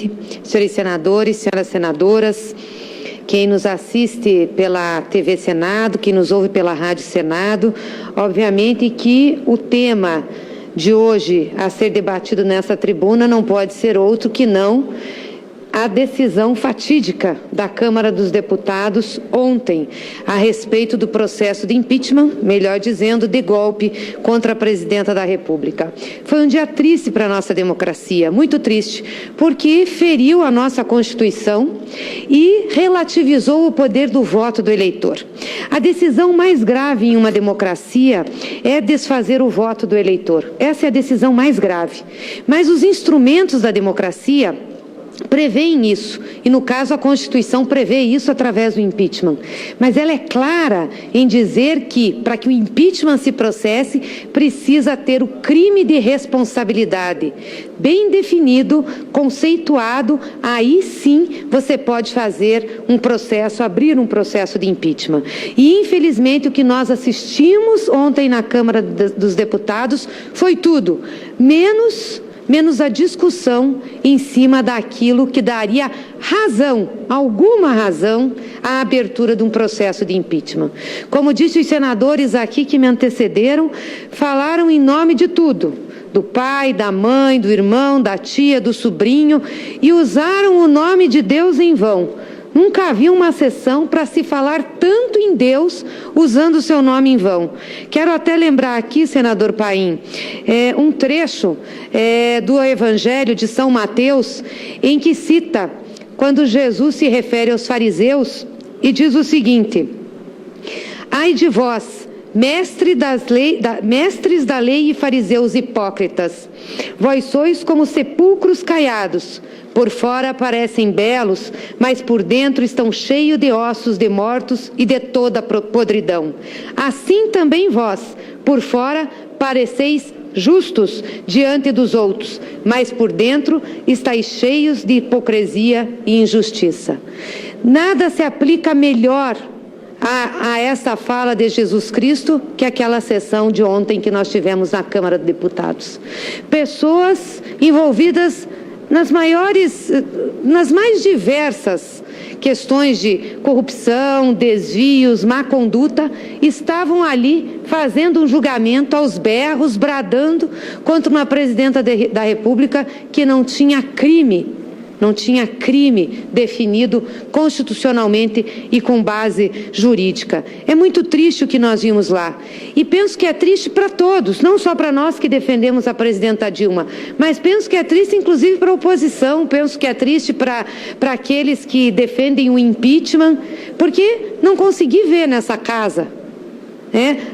presidente, senhores senadores, senhoras senadoras, quem nos assiste pela TV Senado, quem nos ouve pela Rádio Senado, obviamente que o tema de hoje a ser debatido nessa tribuna não pode ser outro que não a decisão fatídica da Câmara dos Deputados ontem a respeito do processo de impeachment, melhor dizendo, de golpe contra a presidenta da República. Foi um dia triste para a nossa democracia, muito triste, porque feriu a nossa Constituição e relativizou o poder do voto do eleitor. A decisão mais grave em uma democracia é desfazer o voto do eleitor. Essa é a decisão mais grave. Mas os instrumentos da democracia prevêem isso, e no caso a Constituição prevê isso através do impeachment, mas ela é clara em dizer que, para que o impeachment se processe, precisa ter o crime de responsabilidade bem definido, conceituado, aí sim você pode fazer um processo, abrir um processo de impeachment. E infelizmente o que nós assistimos ontem na Câmara dos Deputados foi tudo, menos a discussão em cima daquilo que daria razão, alguma razão, à abertura de um processo de impeachment. Como disse os senadores aqui que me antecederam, falaram em nome de tudo, do pai, da mãe, do irmão, da tia, do sobrinho, e usaram o nome de Deus em vão. Nunca havia uma sessão para se falar tanto em Deus usando o seu nome em vão. Quero até lembrar aqui, senador Paim, um trecho do Evangelho de São Mateus, em que cita, quando Jesus se refere aos fariseus, e diz o seguinte: ai de vós, mestres da lei e fariseus hipócritas, vós sois como sepulcros caiados, por fora parecem belos, mas por dentro estão cheios de ossos de mortos e de toda podridão. Assim também vós, por fora, pareceis justos diante dos outros, mas por dentro estáis cheios de hipocrisia e injustiça. Nada se aplica melhor a essa fala de Jesus Cristo que aquela sessão de ontem que nós tivemos na Câmara dos Deputados. Pessoas envolvidas nas mais diversas questões de corrupção, desvios, má conduta, estavam ali fazendo um julgamento aos berros, bradando contra uma presidenta da República que não tinha crime definido constitucionalmente e com base jurídica. É muito triste o que nós vimos lá. E penso que é triste para todos, não só para nós que defendemos a presidenta Dilma, mas penso que é triste inclusive para a oposição, penso que é triste para aqueles que defendem o impeachment, porque não consegui ver nessa casa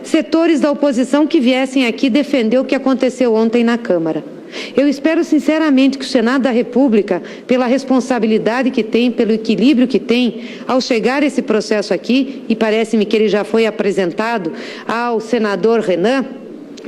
setores da oposição que viessem aqui defender o que aconteceu ontem na Câmara. Eu espero sinceramente que o Senado da República, pela responsabilidade que tem, pelo equilíbrio que tem, ao chegar esse processo aqui, e parece-me que ele já foi apresentado ao senador Renan,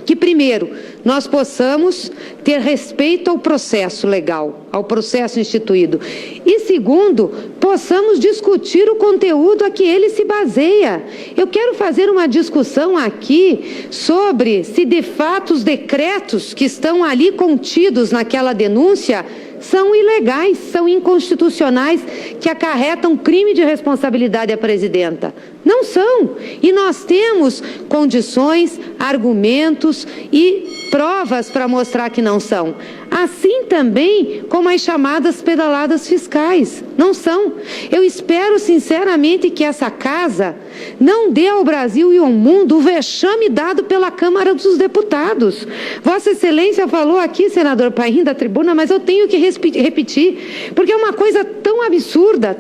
que primeiro, nós possamos ter respeito ao processo legal, ao processo instituído. E segundo, possamos discutir o conteúdo a que ele se baseia. Eu quero fazer uma discussão aqui sobre se de fato os decretos que estão ali contidos naquela denúncia são ilegais, são inconstitucionais, que acarretam crime de responsabilidade à presidenta. Não são. E nós temos condições, argumentos e provas para mostrar que não são. Assim também como as chamadas pedaladas fiscais. Não são. Eu espero sinceramente que essa casa não dê ao Brasil e ao mundo o vexame dado pela Câmara dos Deputados. Vossa Excelência falou aqui, senador Paim, da tribuna, mas eu tenho que repetir, porque é uma coisa tão absurda,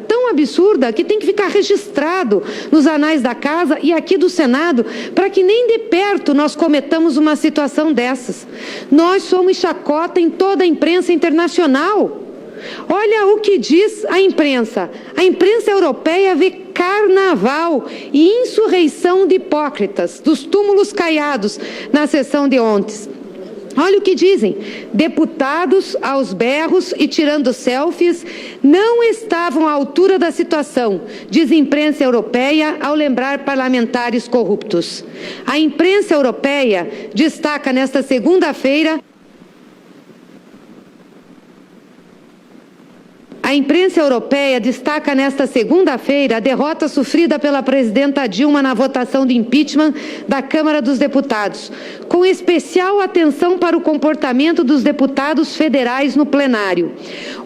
que tem que ficar registrado nos anais da Casa e aqui do Senado, para que nem de perto nós cometamos uma situação dessas. Nós somos chacota em toda a imprensa internacional. Olha o que diz a imprensa. A imprensa europeia vê carnaval e insurreição de hipócritas, dos túmulos caiados na sessão de ontem. Olha o que dizem: deputados aos berros e tirando selfies não estavam à altura da situação, diz a imprensa europeia ao lembrar parlamentares corruptos. A imprensa europeia destaca nesta segunda-feira A imprensa europeia destaca nesta segunda-feira a derrota sofrida pela presidenta Dilma na votação de impeachment da Câmara dos Deputados, com especial atenção para o comportamento dos deputados federais no plenário.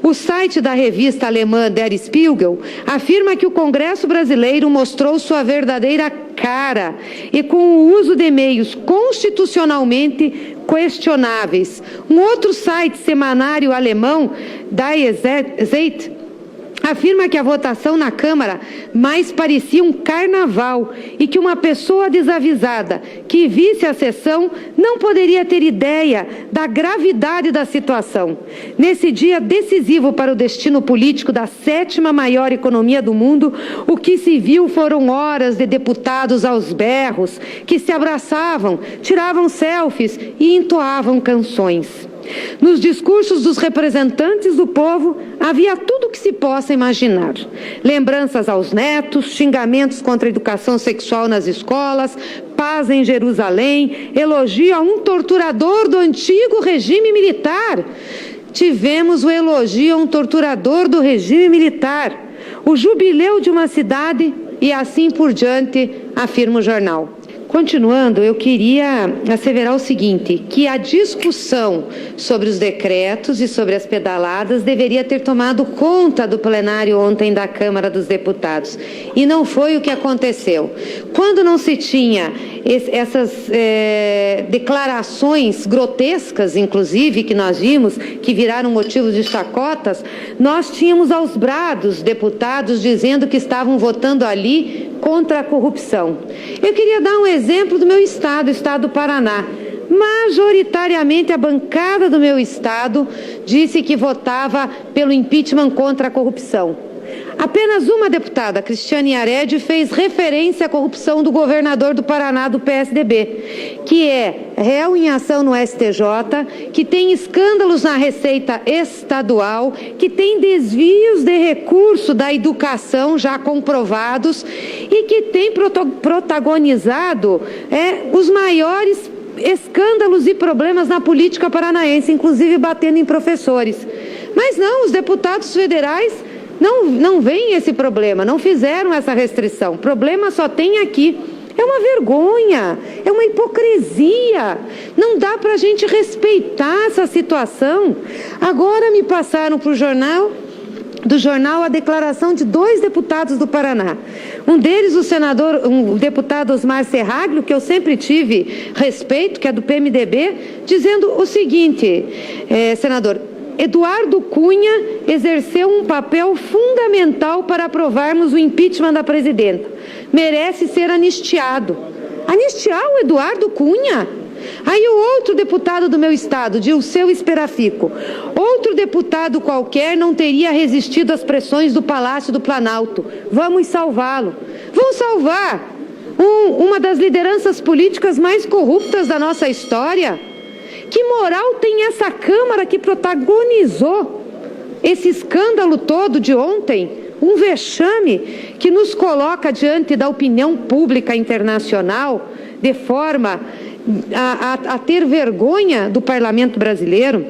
O site da revista alemã Der Spiegel afirma que o Congresso brasileiro mostrou sua verdadeira cara e com o uso de meios constitucionalmente questionáveis. Um outro site semanário alemão, Die Zeit, afirma que a votação na Câmara mais parecia um carnaval e que uma pessoa desavisada que visse a sessão não poderia ter ideia da gravidade da situação. Nesse dia decisivo para o destino político da 7ª maior economia do mundo, o que se viu foram horas de deputados aos berros, que se abraçavam, tiravam selfies e entoavam canções. Nos discursos dos representantes do povo, havia tudo o que se possa imaginar. Lembranças aos netos, xingamentos contra a educação sexual nas escolas, paz em Jerusalém, elogio a um torturador do antigo regime militar. Tivemos o elogio a um torturador do regime militar, o jubileu de uma cidade e assim por diante, afirma o jornal. Continuando, eu queria asseverar o seguinte, que a discussão sobre os decretos e sobre as pedaladas deveria ter tomado conta do plenário ontem da Câmara dos Deputados. E não foi o que aconteceu. Quando não se tinha essas declarações grotescas, inclusive, que nós vimos, que viraram motivo de chacotas, nós tínhamos aos brados deputados dizendo que estavam votando ali contra a corrupção. Eu queria dar um exemplo do meu estado, o estado do Paraná. Majoritariamente, a bancada do meu estado disse que votava pelo impeachment contra a corrupção. Apenas uma deputada, Cristiane Yared, fez referência à corrupção do governador do Paraná, do PSDB, que é réu em ação no STJ, que tem escândalos na Receita Estadual, que tem desvios de recurso da educação já comprovados e que tem protagonizado os maiores escândalos e problemas na política paranaense, inclusive batendo em professores. Mas não, os deputados federais não veem esse problema, não fizeram essa restrição. O problema só tem aqui. É uma vergonha, é uma hipocrisia. Não dá para a gente respeitar essa situação. Agora me passaram para o jornal a declaração de 2 deputados do Paraná. Um deles, o deputado Osmar Serraglio, que eu sempre tive respeito, que é do PMDB, dizendo o seguinte, senador: Eduardo Cunha exerceu um papel fundamental para aprovarmos o impeachment da presidenta. Merece ser anistiado. Anistiar o Eduardo Cunha? Aí o outro deputado do meu estado, Dilceu Esperafico, outro deputado qualquer não teria resistido às pressões do Palácio do Planalto. Vamos salvá-lo. Vamos salvar uma das lideranças políticas mais corruptas da nossa história? Que moral tem essa Câmara que protagonizou esse escândalo todo de ontem? Um vexame que nos coloca diante da opinião pública internacional de forma a ter vergonha do parlamento brasileiro.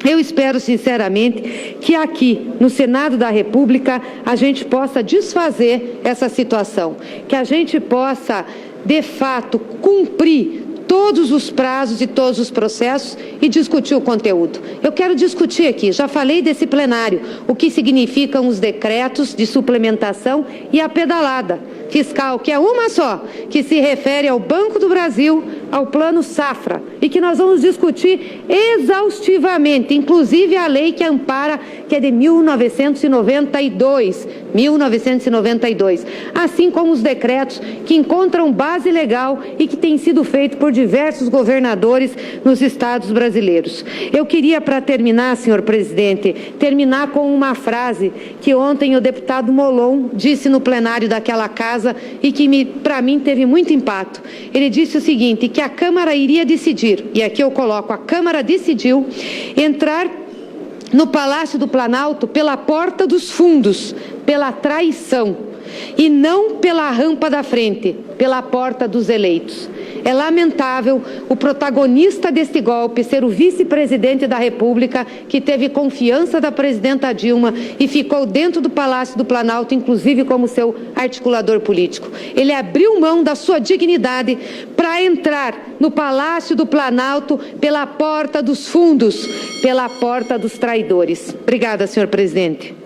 Eu espero sinceramente que aqui no Senado da República a gente possa desfazer essa situação, que a gente possa de fato cumprir todos os prazos e todos os processos e discutir o conteúdo. Eu quero discutir aqui, já falei desse plenário, o que significam os decretos de suplementação e a pedalada fiscal, que é uma só, que se refere ao Banco do Brasil, ao Plano Safra, e que nós vamos discutir exaustivamente, inclusive a lei que ampara, que é de 1992, assim como os decretos que encontram base legal e que têm sido feitos por diversos governadores nos estados brasileiros. Eu queria, para terminar, senhor presidente, terminar com uma frase que ontem o deputado Molon disse no plenário daquela casa e que, para mim, teve muito impacto. Ele disse o seguinte, que a Câmara iria decidir, e aqui eu coloco, a Câmara decidiu entrar no Palácio do Planalto pela porta dos fundos, pela traição, e não pela rampa da frente, pela porta dos eleitos. É lamentável o protagonista deste golpe ser o vice-presidente da República, que teve confiança da presidenta Dilma e ficou dentro do Palácio do Planalto, inclusive como seu articulador político. Ele abriu mão da sua dignidade para entrar no Palácio do Planalto pela porta dos fundos, pela porta dos traidores. Obrigada, senhor presidente.